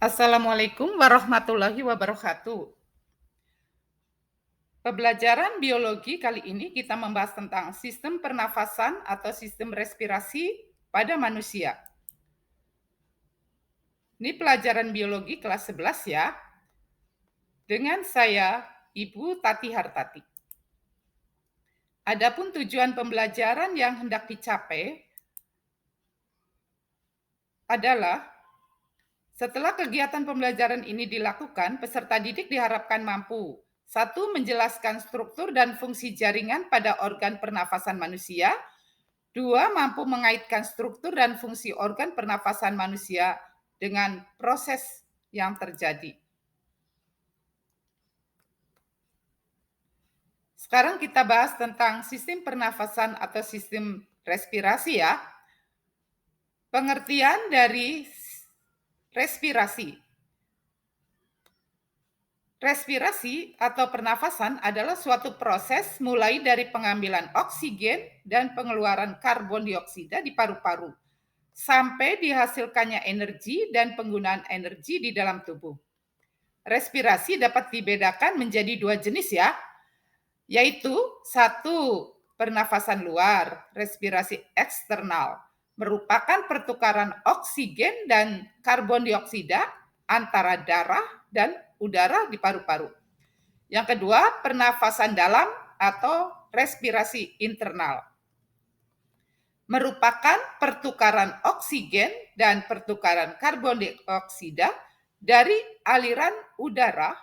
Assalamualaikum warahmatullahi wabarakatuh. Pembelajaran biologi kali ini kita membahas tentang sistem pernafasan atau sistem respirasi pada manusia. Ini pelajaran biologi kelas 11 ya. Dengan saya, Ibu Tati Hartati. Adapun tujuan pembelajaran yang hendak dicapai adalah setelah kegiatan pembelajaran ini dilakukan, peserta didik diharapkan mampu: 1. Menjelaskan struktur dan fungsi jaringan pada organ pernafasan manusia. 2. Mampu mengaitkan struktur dan fungsi organ pernafasan manusia dengan proses yang terjadi. Sekarang kita bahas tentang sistem pernafasan atau sistem respirasi ya. Pengertian dari respirasi. Respirasi atau pernafasan adalah suatu proses mulai dari pengambilan oksigen dan pengeluaran karbon dioksida di paru-paru, sampai dihasilkannya energi dan penggunaan energi di dalam tubuh. Respirasi dapat dibedakan menjadi 2 jenis ya, yaitu 1. Pernafasan luar, respirasi eksternal, merupakan pertukaran oksigen dan karbon dioksida antara darah dan udara di paru-paru. Yang kedua, pernafasan dalam atau respirasi internal, merupakan pertukaran oksigen dan pertukaran karbon dioksida dari aliran udara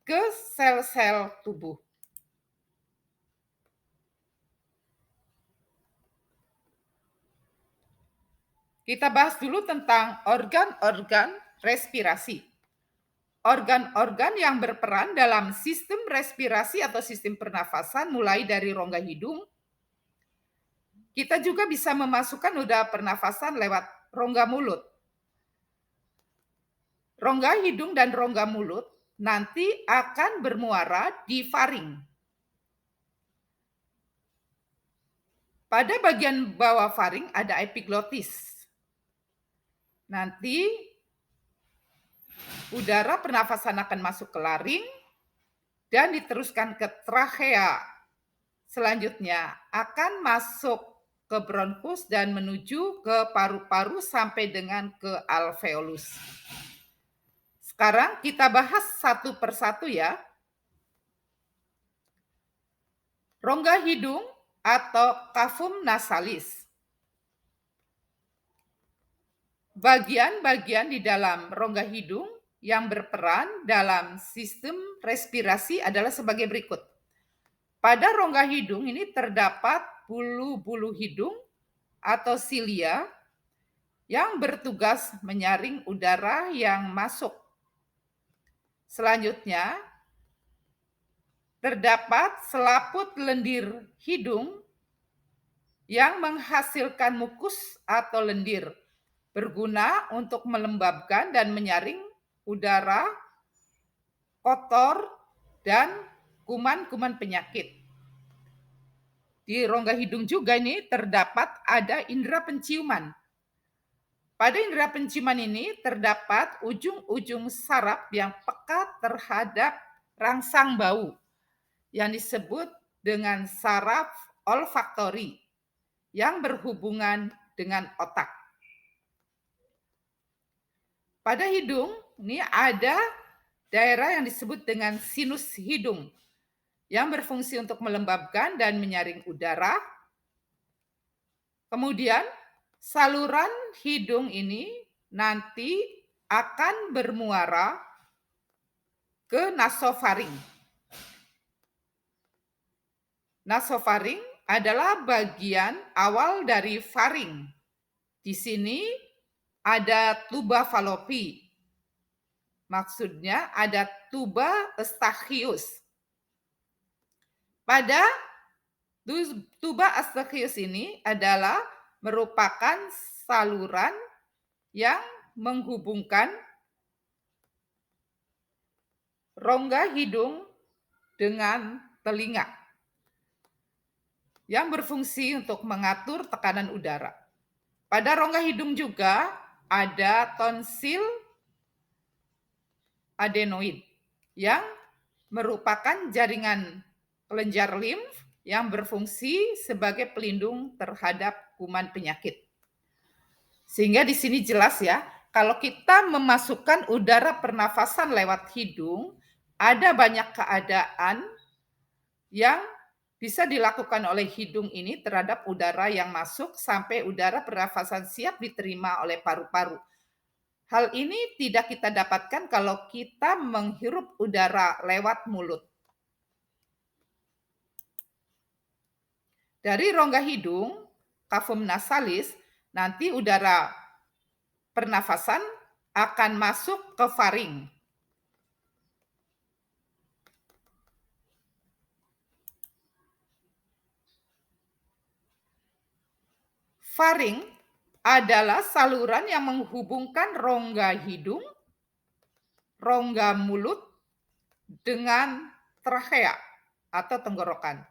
ke sel-sel tubuh. Kita bahas dulu tentang organ-organ respirasi. Organ-organ yang berperan dalam sistem respirasi atau sistem pernafasan mulai dari rongga hidung. Kita juga bisa memasukkan udara pernafasan lewat rongga mulut. Rongga hidung dan rongga mulut nanti akan bermuara di faring. Pada bagian bawah faring ada epiglotis. Nanti udara pernafasan akan masuk ke laring dan diteruskan ke trachea. Selanjutnya akan masuk ke bronkus dan menuju ke paru-paru sampai dengan ke alveolus. Sekarang kita bahas satu persatu ya. Rongga hidung atau cavum nasalis. Bagian-bagian di dalam rongga hidung yang berperan dalam sistem respirasi adalah sebagai berikut. Pada rongga hidung ini terdapat bulu-bulu hidung atau silia yang bertugas menyaring udara yang masuk. Selanjutnya, terdapat selaput lendir hidung yang menghasilkan mukus atau lendir, berguna untuk melembabkan dan menyaring udara kotor dan kuman-kuman penyakit. Di rongga hidung juga ini terdapat ada indera penciuman. Pada indera penciuman ini terdapat ujung-ujung saraf yang peka terhadap rangsang bau yang disebut dengan saraf olfaktori yang berhubungan dengan otak. Pada hidung ini ada daerah yang disebut dengan sinus hidung yang berfungsi untuk melembabkan dan menyaring udara. Kemudian saluran hidung ini nanti akan bermuara ke nasofaring. Nasofaring adalah bagian awal dari faring. Di sini ada tuba Fallopi. Maksudnya ada tuba Eustachius. Pada tuba Eustachius ini adalah merupakan saluran yang menghubungkan rongga hidung dengan telinga yang berfungsi untuk mengatur tekanan udara. Pada rongga hidung juga ada tonsil adenoid yang merupakan jaringan kelenjar limf yang berfungsi sebagai pelindung terhadap kuman penyakit. Sehingga di sini jelas ya, kalau kita memasukkan udara pernafasan lewat hidung, ada banyak keadaan yang bisa dilakukan oleh hidung ini terhadap udara yang masuk sampai udara pernafasan siap diterima oleh paru-paru. Hal ini tidak kita dapatkan kalau kita menghirup udara lewat mulut. Dari rongga hidung, kafum nasalis, nanti udara pernafasan akan masuk ke faring. Faring adalah saluran yang menghubungkan rongga hidung, rongga mulut, dengan trachea atau tenggorokan.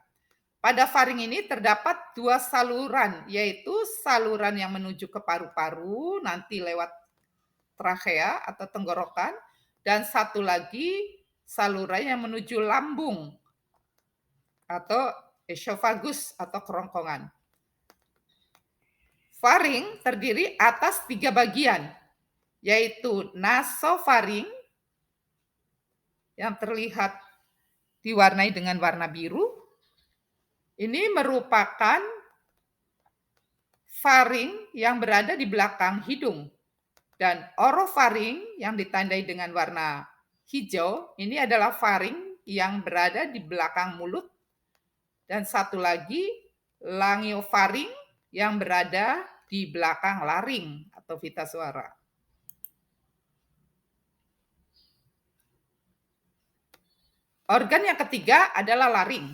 Pada faring ini terdapat dua saluran, yaitu saluran yang menuju ke paru-paru, nanti lewat trachea atau tenggorokan, dan satu lagi saluran yang menuju lambung atau esophagus atau kerongkongan. Faring terdiri atas 3 bagian, yaitu nasofaring yang terlihat diwarnai dengan warna biru. Ini merupakan faring yang berada di belakang hidung. Dan orofaring yang ditandai dengan warna hijau, ini adalah faring yang berada di belakang mulut. Dan satu lagi langiofaring yang berada di belakang laring atau pita suara. Organ yang ketiga adalah laring.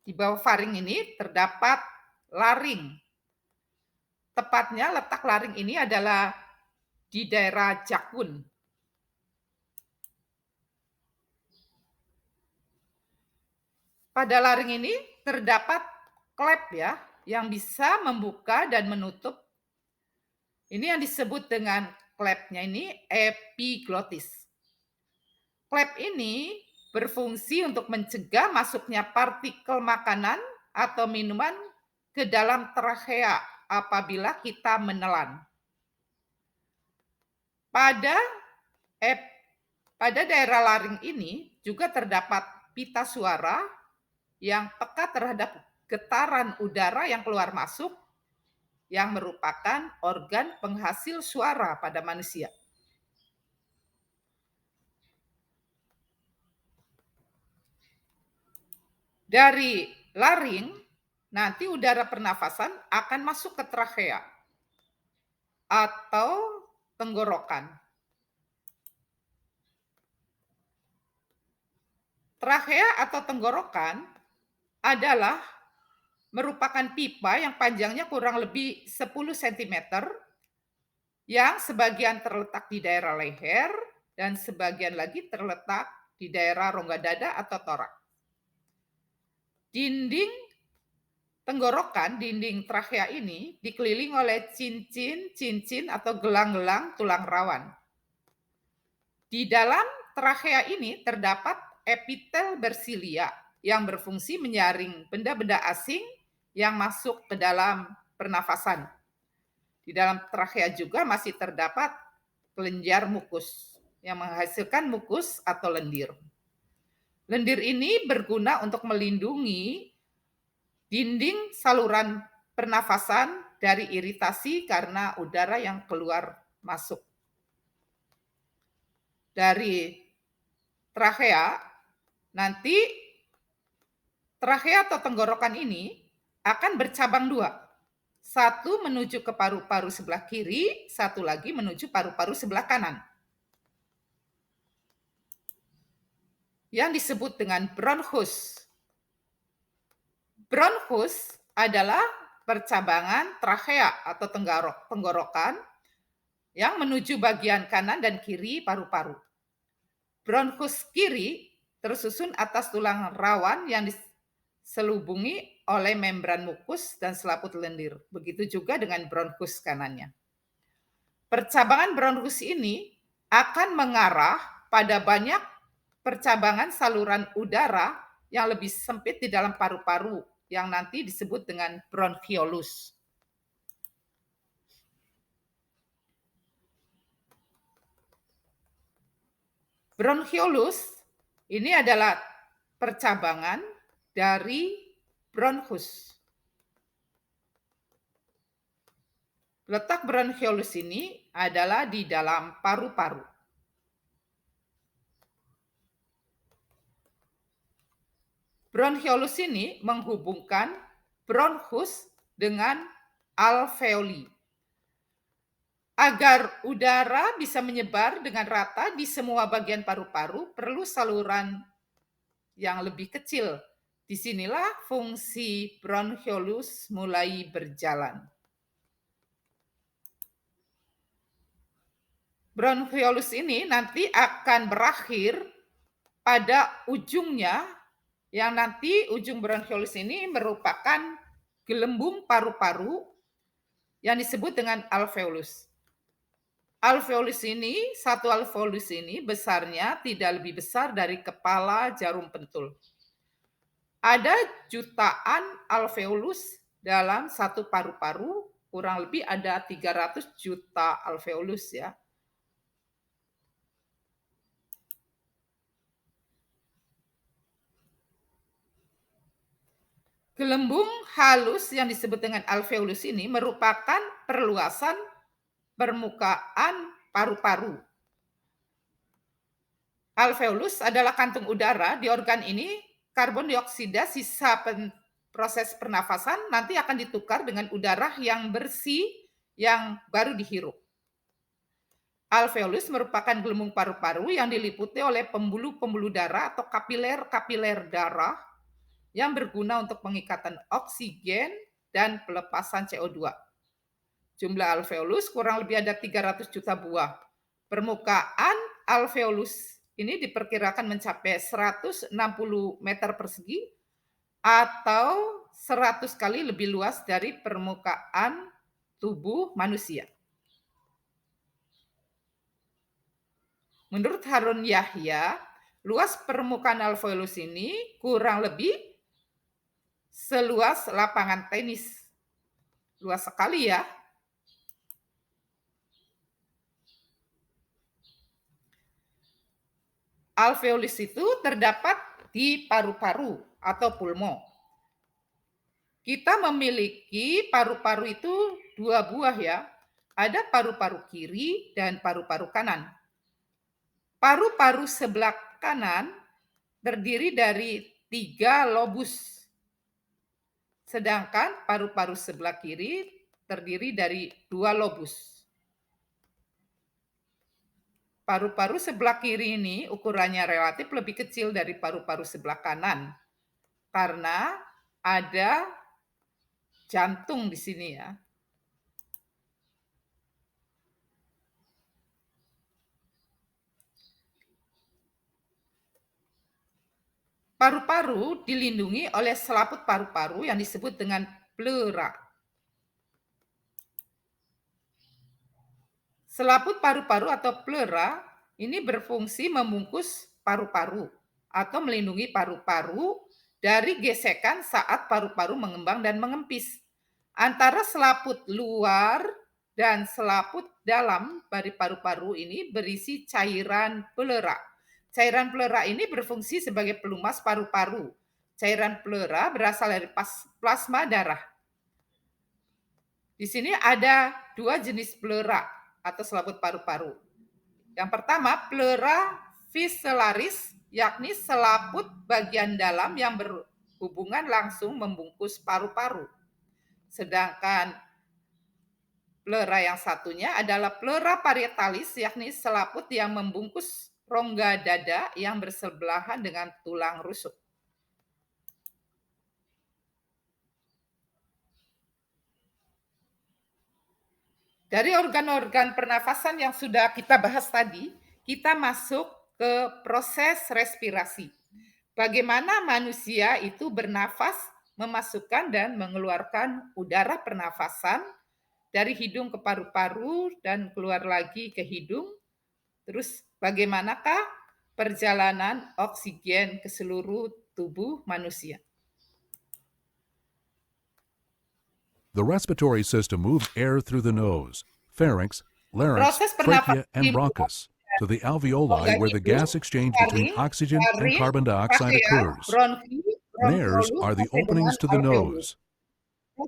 Di bawah faring ini terdapat laring. Tepatnya letak laring ini adalah di daerah jakun. Pada laring ini terdapat klep ya, yang bisa membuka dan menutup. Ini yang disebut dengan klepnya ini epiglotis. Klep ini berfungsi untuk mencegah masuknya partikel makanan atau minuman ke dalam trachea apabila kita menelan. Pada daerah laring ini juga terdapat pita suara yang peka terhadap getaran udara yang keluar masuk, yang merupakan organ penghasil suara pada manusia. Dari laring, nanti udara pernafasan akan masuk ke trachea atau tenggorokan. Trachea atau tenggorokan adalah merupakan pipa yang panjangnya kurang lebih 10 cm, yang sebagian terletak di daerah leher dan sebagian lagi terletak di daerah rongga dada atau torak. Dinding tenggorokan, dinding trachea ini dikelilingi oleh cincin atau gelang-gelang tulang rawan. Di dalam trachea ini terdapat epitel bersilia yang berfungsi menyaring benda-benda asing yang masuk ke dalam pernafasan. Di dalam trachea juga masih terdapat kelenjar mukus yang menghasilkan mukus atau lendir. Lendir ini berguna untuk melindungi dinding saluran pernafasan dari iritasi karena udara yang keluar masuk. Dari trachea, nanti trachea atau tenggorokan ini akan bercabang dua. Satu menuju ke paru-paru sebelah kiri, satu lagi menuju paru-paru sebelah kanan. Yang disebut dengan bronchus. Bronchus adalah percabangan trachea atau tenggorokan yang menuju bagian kanan dan kiri paru-paru. Bronchus kiri tersusun atas tulang rawan yang diselubungi oleh membran mukus dan selaput lendir. Begitu juga dengan bronchus kanannya. Percabangan bronchus ini akan mengarah pada banyak percabangan saluran udara yang lebih sempit di dalam paru-paru yang nanti disebut dengan bronchiolus. Bronchiolus ini adalah percabangan dari bronchus. Letak bronchiolus ini adalah di dalam paru-paru. Bronchiolus ini menghubungkan bronchus dengan alveoli. Agar udara bisa menyebar dengan rata di semua bagian paru-paru, perlu saluran yang lebih kecil. Disinilah fungsi bronchiolus mulai berjalan. Bronchiolus ini nanti akan berakhir pada ujungnya, yang nanti ujung bronchiolus ini merupakan gelembung paru-paru yang disebut dengan alveolus. Satu alveolus ini besarnya tidak lebih besar dari kepala jarum pentul. Ada jutaan alveolus dalam satu paru-paru, kurang lebih ada 300 juta alveolus ya. Gelembung halus yang disebut dengan alveolus ini merupakan perluasan permukaan paru-paru. Alveolus adalah kantung udara. Di organ ini, karbon dioksida sisa proses pernafasan nanti akan ditukar dengan udara yang bersih yang baru dihirup. Alveolus merupakan gelembung paru-paru yang diliputi oleh pembuluh-pembuluh darah atau kapiler-kapiler darah yang berguna untuk pengikatan oksigen dan pelepasan CO2. Jumlah alveolus kurang lebih ada 300 juta buah. Permukaan alveolus ini diperkirakan mencapai 160 meter persegi atau 100 kali lebih luas dari permukaan tubuh manusia. Menurut Harun Yahya, luas permukaan alveolus ini kurang lebih seluas lapangan tenis. Luas sekali ya. Alveolus itu terdapat di paru-paru atau pulmo. Kita memiliki paru-paru itu dua buah ya. Ada paru-paru kiri dan paru-paru kanan. Paru-paru sebelah kanan terdiri dari 3 lobus. Sedangkan paru-paru sebelah kiri terdiri dari 2 lobus. Paru-paru sebelah kiri ini ukurannya relatif lebih kecil dari paru-paru sebelah kanan. Karena ada jantung di sini ya. Paru-paru dilindungi oleh selaput paru-paru yang disebut dengan pleura. Selaput paru-paru atau pleura ini berfungsi membungkus paru-paru atau melindungi paru-paru dari gesekan saat paru-paru mengembang dan mengempis. Antara selaput luar dan selaput dalam dari paru-paru ini berisi cairan pleura. Cairan pleura ini berfungsi sebagai pelumas paru-paru. Cairan pleura berasal dari plasma darah. Di sini ada 2 jenis pleura atau selaput paru-paru. Yang pertama, pleura visceralis, yakni selaput bagian dalam yang berhubungan langsung membungkus paru-paru. Sedangkan pleura yang satunya adalah pleura parietalis, yakni selaput yang membungkus rongga dada yang bersebelahan dengan tulang rusuk. Dari organ-organ pernafasan yang sudah kita bahas tadi, kita masuk ke proses respirasi. Bagaimana manusia itu bernafas, memasukkan dan mengeluarkan udara pernafasan dari hidung ke paru-paru dan keluar lagi ke hidung. Terus bagaimanakah perjalanan oksigen ke seluruh tubuh manusia. The respiratory system moves air through the nose, pharynx, larynx, Proses trachea, pernafasan and bronchus to the alveoli rongga where the hidung, gas exchange between faring, oxygen and carbon dioxide trachea, occurs. bronki, Nares bronkiolus, are the sampai dengan openings to the alveolus. nose.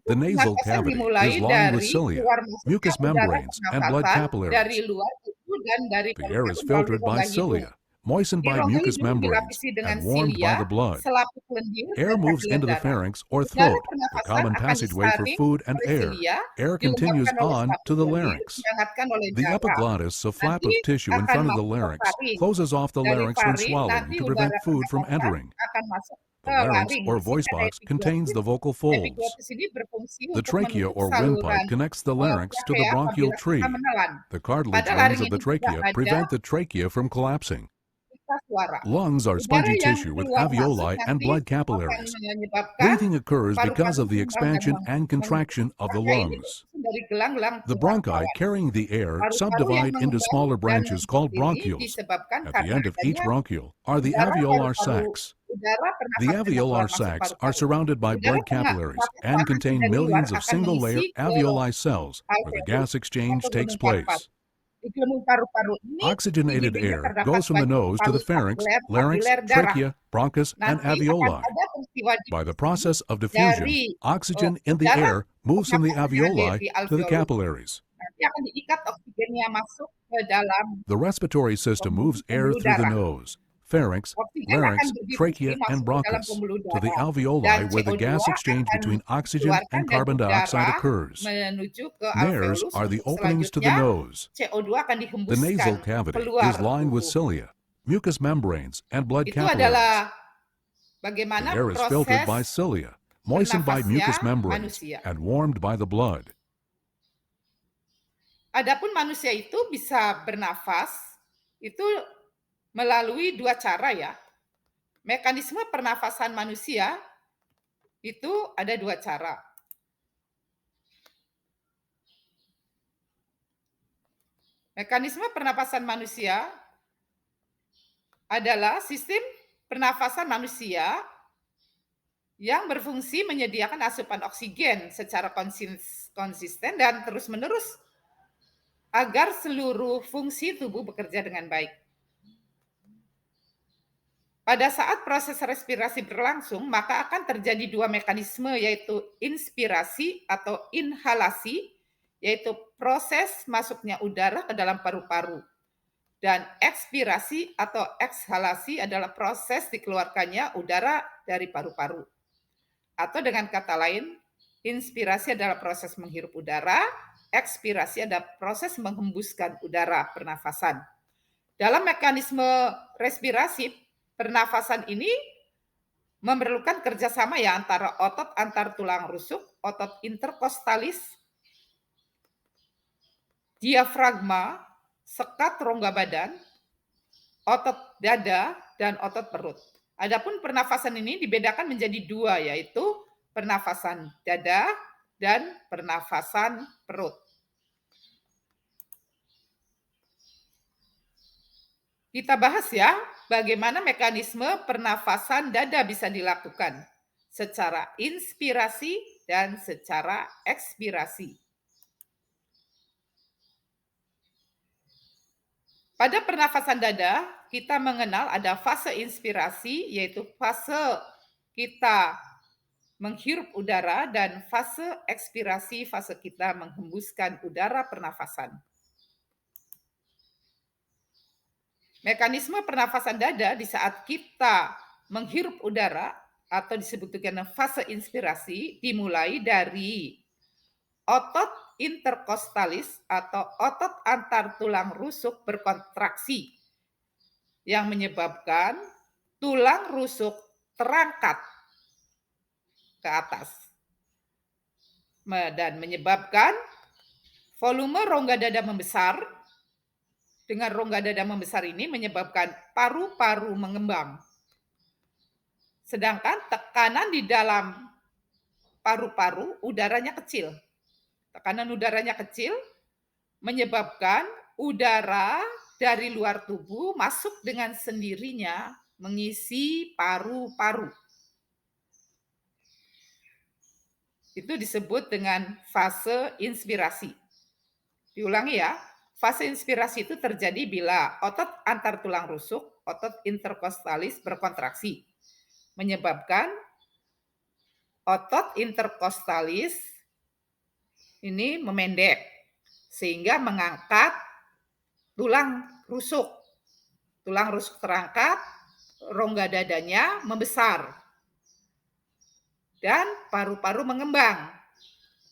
The Proses nasal pernafasan cavity dimulai is lined with dari cilia, keluar masuknya mucous udara membranes, and blood pernafasan dari capillaries. luar tubuh dan dari The air is paru-paru melalui filtered by rongga hidung. cilia, moistened Di by rongga mucous hidung membranes, dilapisi dengan and warmed by silia, the blood. selaput lendir, Air dan moves into the darah. pharynx or Udara throat, the pernafasan common akan passageway for disaring food and oleh air. silia, Air continues dilembabkan oleh on to selaput the lendir, larynx. dihangatkan oleh The darah. epiglottis, a flap Nanti of tissue in akan front of the masuk ke larynx, faring. closes off the Dari larynx when faring swallowing nanti to udara prevent food from pernafasan entering. akan masuk The ke larynx laring. or Di sini voice ada box contains the vocal folds. Epiglotis ini berfungsi The untuk trachea menutup or saluran windpipe connects the larynx to the trachea bronchial apabila kita tree. menelan. The cartilage Pada rings laring of the ini juga trachea ada prevent the trachea from collapsing. pita suara. Lungs are Udara spongy yang tissue with keluar masuk alveoli and nanti blood akan capillaries. menyebabkan Breathing occurs because paru-paru of the expansion and contraction of the trachea ini lungs. bersusun dari gelang-gelang The bronchi carrying the air Paru-paru yang subdivide into mengembang smaller dan branches called ini bronchioles. disebabkan At the karena end of each adanya bronchiole are the udara alveolar paru-paru. sacs. Udara The pernafasan yang alveolar keluar masuk sacs are paru-paru. surrounded by Udara blood capillaries pernafasan and nanti contain dari luar millions of akan single-layer mengisi ke alveoli cells where the alveolus gas exchange atau takes gelembung karpas. place. Di gelembung paru-paru ini di Oxygenated bibirnya air terdapat goes from the banyak nose to the pharynx, larynx, kapiler darah. trachea, bronchus, and Nanti akan alveoli. ada peristiwa By the diffusi process of diffusion, dari oxygen in the udara air moves from the pernafasan yang ada alveoli di to the alveolus. capillaries. Nanti akan diikat oksigennya masuk ke dalam The respiratory system moves air pembuluh through the darah. nose, pharynx, Oksigen akan larynx, berdistribusi trachea, masuk and ke dalam bronchus pembuluh to the darah. alveoli Dan where the CO2 gas exchange akan between oxygen dikeluarkan and dari carbon dioxide udara occurs. menuju ke Nares alveolus are the untuk openings to the selanjutnya nose. CO2 akan The dihembuskan nasal cavity keluar is lined with tubuh. cilia, mucous membranes, and blood Itu capillaries. adalah The bagaimana air is filtered by proses cilia, moistened by mucous bernafasnya membranes, manusia. and warmed by the blood. Adapun manusia itu bisa bernafas itu melalui dua cara ya. Mekanisme pernafasan manusia itu ada dua cara. Mekanisme pernapasan manusia adalah sistem pernafasan manusia yang berfungsi menyediakan asupan oksigen secara konsisten dan terus-menerus agar seluruh fungsi tubuh bekerja dengan baik. Pada saat proses respirasi berlangsung, maka akan terjadi dua mekanisme, yaitu inspirasi atau inhalasi, yaitu proses masuknya udara ke dalam paru-paru. Dan ekspirasi atau ekshalasi adalah proses dikeluarkannya udara dari paru-paru. Atau dengan kata lain, inspirasi adalah proses menghirup udara, ekspirasi adalah proses menghembuskan udara pernafasan. Dalam mekanisme respirasi, pernafasan ini memerlukan kerjasama ya antara otot antar tulang rusuk, otot interkostalis, diafragma, sekat rongga badan, otot dada, dan otot perut. Adapun pernafasan ini dibedakan menjadi dua, yaitu pernafasan dada dan pernafasan perut. Kita bahas ya, bagaimana mekanisme pernafasan dada bisa dilakukan secara inspirasi dan secara ekspirasi. Pada pernafasan dada, kita mengenal ada fase inspirasi, yaitu fase kita menghirup udara, dan fase ekspirasi, fase kita menghembuskan udara pernafasan. Mekanisme pernafasan dada di saat kita menghirup udara atau disebut dengan fase inspirasi dimulai dari otot interkostalis atau otot antar tulang rusuk berkontraksi yang menyebabkan tulang rusuk terangkat ke atas dan menyebabkan volume rongga dada membesar. Dengan rongga dada membesar ini menyebabkan paru-paru mengembang. Sedangkan tekanan di dalam paru-paru udaranya kecil. Tekanan udaranya kecil menyebabkan udara dari luar tubuh masuk dengan sendirinya mengisi paru-paru. Itu disebut dengan fase inspirasi. Diulangi ya, fase inspirasi itu terjadi bila otot antar tulang rusuk, otot interkostalis berkontraksi, menyebabkan otot interkostalis ini memendek, sehingga mengangkat tulang rusuk. Tulang rusuk terangkat, rongga dadanya membesar, dan paru-paru mengembang.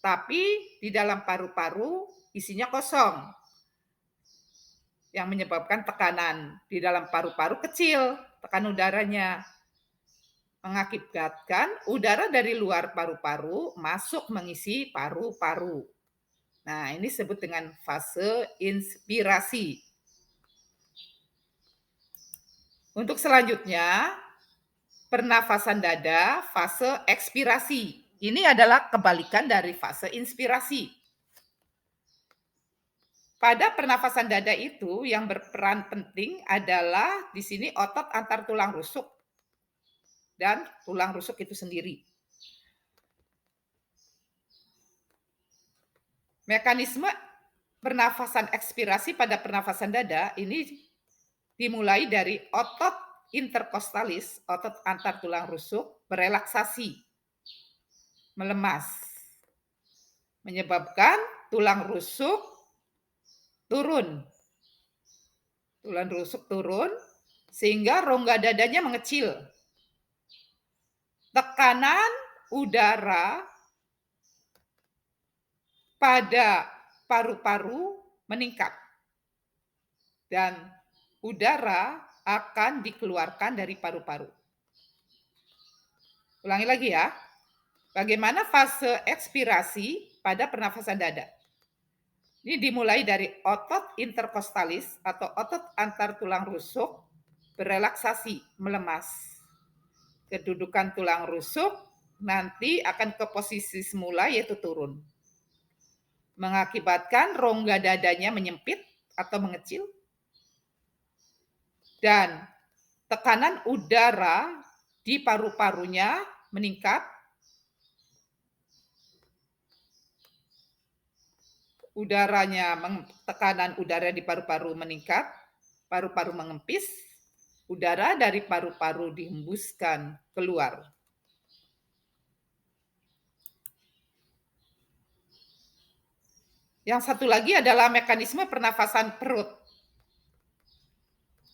Tapi di dalam paru-paru isinya kosong, yang menyebabkan tekanan di dalam paru-paru kecil, tekanan udaranya, mengakibatkan udara dari luar paru-paru masuk mengisi paru-paru. Nah, ini disebut dengan fase inspirasi. Untuk selanjutnya, pernafasan dada fase ekspirasi. Ini adalah kebalikan dari fase inspirasi. Pada pernafasan dada itu yang berperan penting adalah di sini otot antar tulang rusuk dan tulang rusuk itu sendiri. Mekanisme pernafasan ekspirasi pada pernafasan dada ini dimulai dari otot interkostalis, otot antar tulang rusuk, berelaksasi, melemas, menyebabkan tulang rusuk turun. Tulang rusuk turun, sehingga rongga dadanya mengecil. Tekanan udara pada paru-paru meningkat. Dan udara akan dikeluarkan dari paru-paru. Ulangi lagi ya. Bagaimana fase ekspirasi pada pernafasan dada? Ini dimulai dari otot interkostalis atau otot antar tulang rusuk berelaksasi, melemas. Kedudukan tulang rusuk nanti akan ke posisi semula yaitu turun. Mengakibatkan rongga dadanya menyempit atau mengecil. Dan tekanan udara di paru-parunya meningkat. Tekanan udara di paru-paru meningkat, paru-paru mengempis, udara dari paru-paru dihembuskan keluar. Yang satu lagi adalah mekanisme pernafasan perut.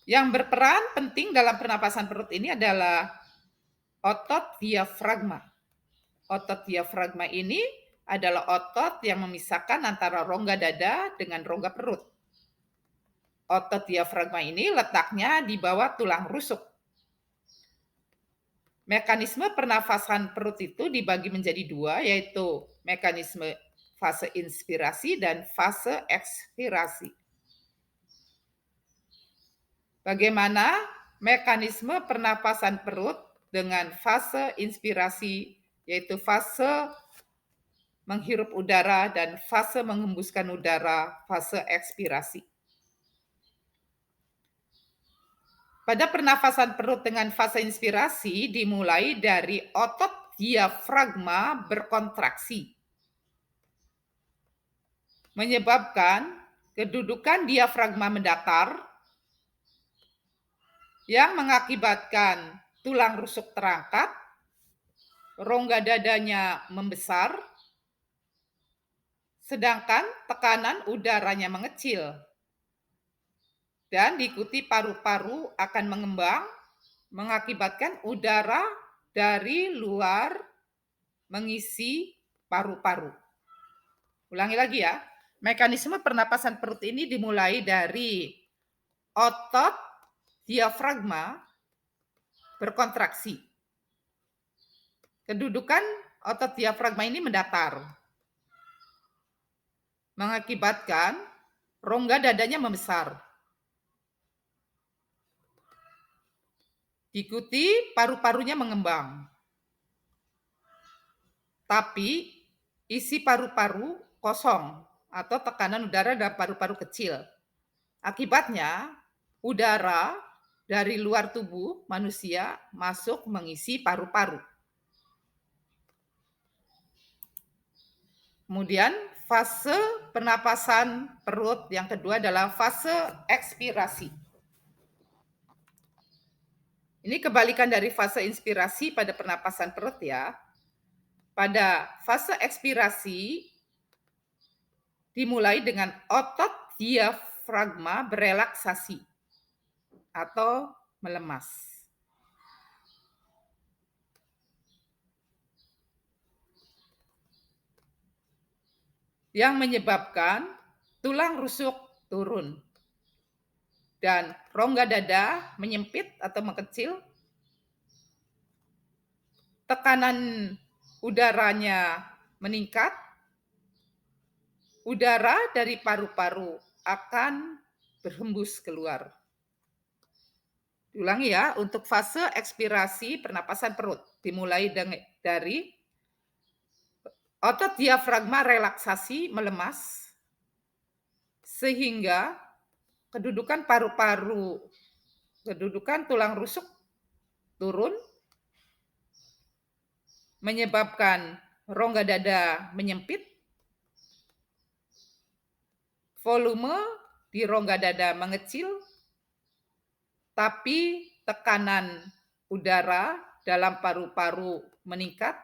Yang berperan penting dalam pernapasan perut ini adalah otot diafragma. Otot diafragma ini adalah otot yang memisahkan antara rongga dada dengan rongga perut. Otot diafragma ini letaknya di bawah tulang rusuk. Mekanisme pernafasan perut itu dibagi menjadi dua, yaitu mekanisme fase inspirasi dan fase ekspirasi. Bagaimana mekanisme pernapasan perut dengan fase inspirasi, yaitu fase menghirup udara dan fase menghembuskan udara, fase ekspirasi. Pada pernafasan perut dengan fase inspirasi dimulai dari otot diafragma berkontraksi, menyebabkan kedudukan diafragma mendatar yang mengakibatkan tulang rusuk terangkat, rongga dadanya membesar, sedangkan tekanan udaranya mengecil. Dan diikuti paru-paru akan mengembang, mengakibatkan udara dari luar mengisi paru-paru. Ulangi lagi ya. Mekanisme pernapasan perut ini dimulai dari otot diafragma berkontraksi. Kedudukan otot diafragma ini mendatar, mengakibatkan rongga dadanya membesar. Diikuti paru-parunya mengembang. Tapi isi paru-paru kosong atau tekanan udara dalam paru-paru kecil. Akibatnya, udara dari luar tubuh manusia masuk mengisi paru-paru. Kemudian fase pernapasan perut yang kedua adalah fase ekspirasi. Ini kebalikan dari fase inspirasi pada pernapasan perut ya. Pada fase ekspirasi dimulai dengan otot diafragma berelaksasi atau melemas. Yang menyebabkan tulang rusuk turun dan rongga dada menyempit atau mengecil, tekanan udaranya meningkat, udara dari paru-paru akan berhembus keluar. Ulangi ya, untuk fase ekspirasi pernapasan perut dimulai dari otot diafragma relaksasi melemas sehingga kedudukan paru-paru, kedudukan tulang rusuk turun, menyebabkan rongga dada menyempit, volume di rongga dada mengecil, tapi tekanan udara dalam paru-paru meningkat,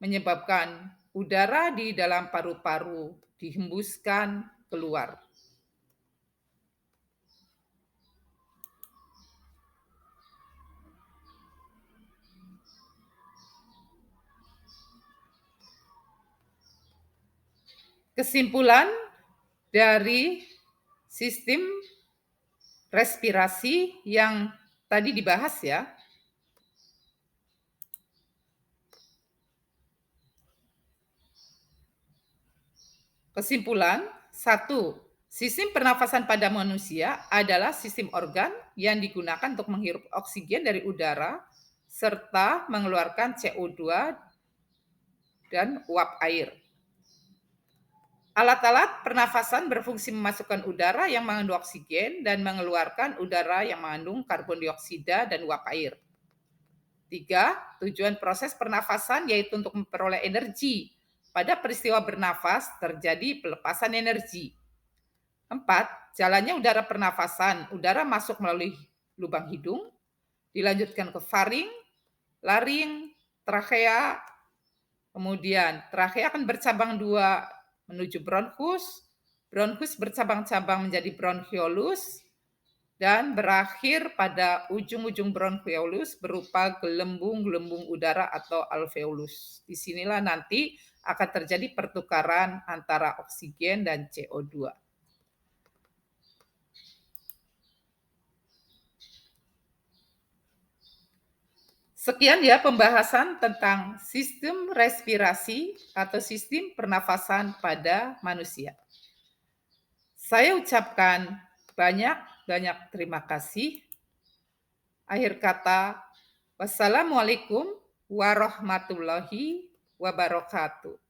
menyebabkan udara di dalam paru-paru dihembuskan keluar. Kesimpulan dari sistem respirasi yang tadi dibahas ya. Kesimpulan, 1. Sistem pernafasan pada manusia adalah sistem organ yang digunakan untuk menghirup oksigen dari udara serta mengeluarkan CO2 dan uap air. Alat-alat pernafasan berfungsi memasukkan udara yang mengandung oksigen dan mengeluarkan udara yang mengandung karbon dioksida dan uap air. 3. Tujuan proses pernafasan yaitu untuk memperoleh energi. Pada peristiwa bernafas terjadi pelepasan energi. 4. Jalannya udara pernafasan. Udara masuk melalui lubang hidung, dilanjutkan ke faring, laring, trakea, kemudian trakea akan bercabang dua menuju bronkus, bronkus bercabang-cabang menjadi bronchiolus, dan berakhir pada ujung-ujung bronchiolus berupa gelembung-gelembung udara atau alveolus. Disinilah nanti akan terjadi pertukaran antara oksigen dan CO2. Sekian ya pembahasan tentang sistem respirasi atau sistem pernafasan pada manusia. Saya ucapkan banyak terima kasih. Akhir kata, wassalamualaikum warahmatullahi wabarakatuh.